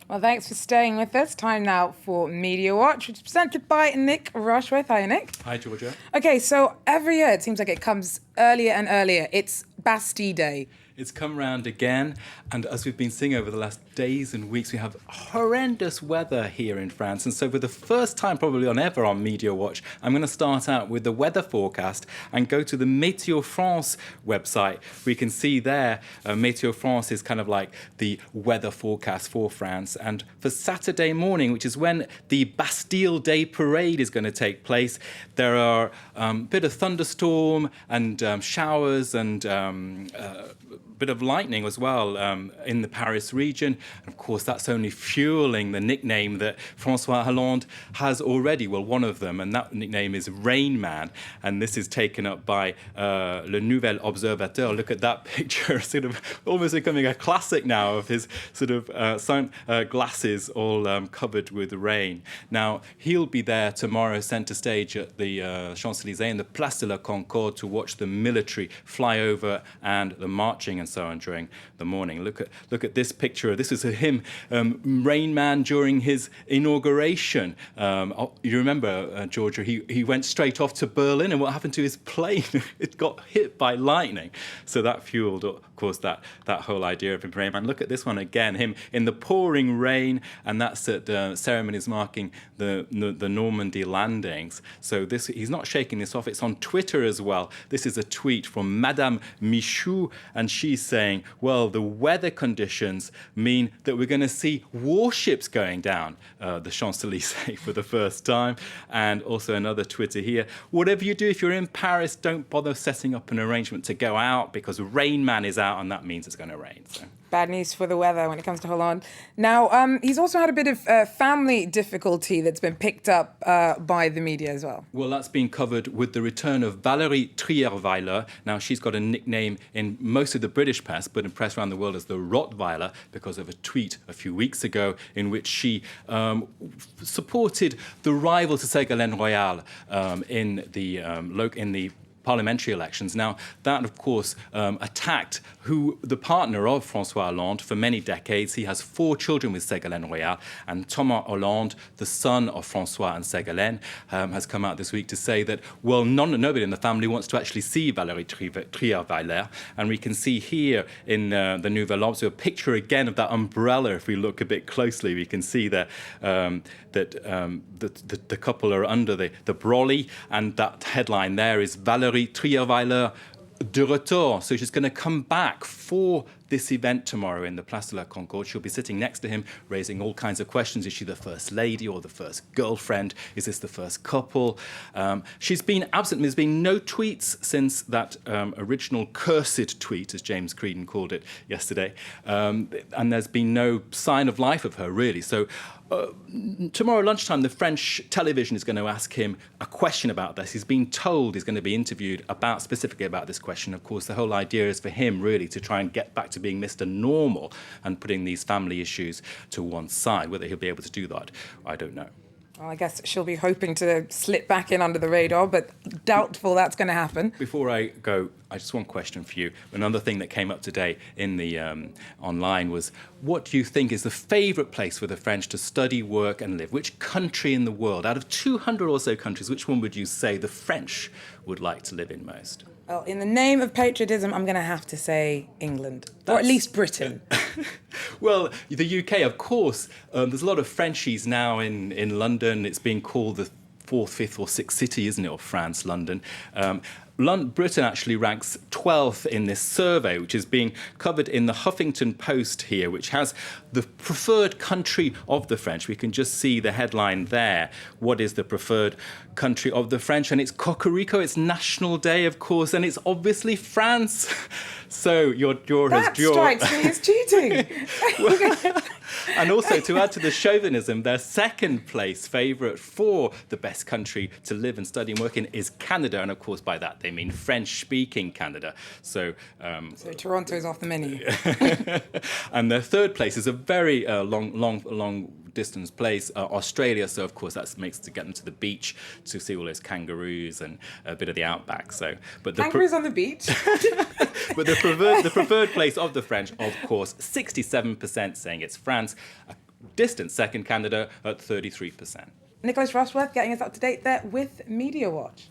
Well, thanks for staying with us. Time now for Media Watch, which is presented by Nick Rushworth. Hi, Nick. Hi, Georgia. Okay, so every year it seems like it comes earlier and earlier. It's Bastille Day. It's come round again, and as we've been seeing over the last days and weeks, we have horrendous weather here in France. And so for the first time probably ever on Media Watch, I'm going to start out with the weather forecast and go to the Météo France website. We can see there, Météo France is kind of like the weather forecast for France. And for Saturday morning, which is when the Bastille Day parade is going to take place, there are a bit of thunderstorm and showers and bit of lightning as well in the Paris region. And of course, that's only fueling the nickname that François Hollande has already. Well, one of them, and that nickname is Rain Man. And this is taken up by Le Nouvel Observateur. Look at that picture, sort of almost becoming a classic now of his sort of glasses all covered with rain. Now, he'll be there tomorrow, centre stage at the Champs-Élysées in the Place de la Concorde to watch the military fly over and the marching and so on during the morning. Look at this picture. This is him, Rain Man, during his inauguration. You remember, Georgia, he went straight off to Berlin, and what happened to his plane? It got hit by lightning. So that fueled, of course, that whole idea of him, Rain Man. Look at this one again, him in the pouring rain, and that's at ceremonies marking the Normandy landings. So he's not shaking this off. It's on Twitter as well. This is a tweet from Madame Michou, and she's saying, well, the weather conditions mean that we're going to see warships going down the Champs-Élysées for the first time. And also another Twitter here. Whatever you do, if you're in Paris, don't bother setting up an arrangement to go out because Rain Man is out, and that means it's going to rain. So. Bad news for the weather when it comes to Hollande. Now, he's also had a bit of family difficulty that's been picked up by the media as well. Well, that's been covered with the return of Valérie Trierweiler. Now, she's got a nickname in most of the British press, but in press around the world as the Rottweiler, because of a tweet a few weeks ago in which she supported the rival to Ségolène Royal in the parliamentary elections. Now, that, of course, attacked the partner of François Hollande for many decades. He has 4 children with Ségolène Royal, and Thomas Hollande, the son of François and Ségolène, has come out this week to say that, well, nobody in the family wants to actually see Valérie Trierweiler. And we can see here in the Nouvel Observateur a picture again of that umbrella. If we look a bit closely, we can see that the couple are under the brolly, and that headline there is Valérie Trierweiler de retour. So she's going to come back for this event tomorrow in the Place de la Concorde. She'll be sitting next to him, raising all kinds of questions. Is she the first lady or the first girlfriend? Is this the first couple? She's been absent. There's been no tweets since that original cursed tweet, as James Creedon called it yesterday. And there's been no sign of life of her, really. So tomorrow lunchtime, the French television is going to ask him a question about this. He's been told he's going to be interviewed specifically about this question. Of course, the whole idea is for him, really, to try and get back to being Mr. Normal and putting these family issues to one side. Whether he'll be able to do that, I don't know. Well, I guess she'll be hoping to slip back in under the radar, but doubtful that's going to happen. Before I go, I just one question for you. Another thing that came up today in the online was, what do you think is the favourite place for the French to study, work and live? Which country in the world, out of 200 or so countries, which one would you say the French would like to live in most? Well, in the name of patriotism, I'm going to have to say England, or at least Britain. Well, the UK, of course, there's a lot of Frenchies now in London. It's being called the 4th, 5th or 6th city, isn't it, of France, London. Britain actually ranks 12th in this survey, which is being covered in the Huffington Post here, which has the preferred country of the French. We can just see the headline there. What is the preferred country of the French? And it's Cocorico, it's National Day, of course, and it's obviously France. So that strikes me as cheating. And also, to add to the chauvinism, their second place favourite for the best country to live and study and work in is Canada. And of course, by that, they mean French-speaking Canada. So Toronto is off the menu. And their third place is a very long distance place, Australia. So of course that makes to get them to the beach to see all those kangaroos and a bit of the outback. So, but kangaroos on the beach. But the preferred place of the French, of course, 67% saying it's France. distant second candidate at 33%. Nicholas Rushworth getting us up to date there with Media Watch.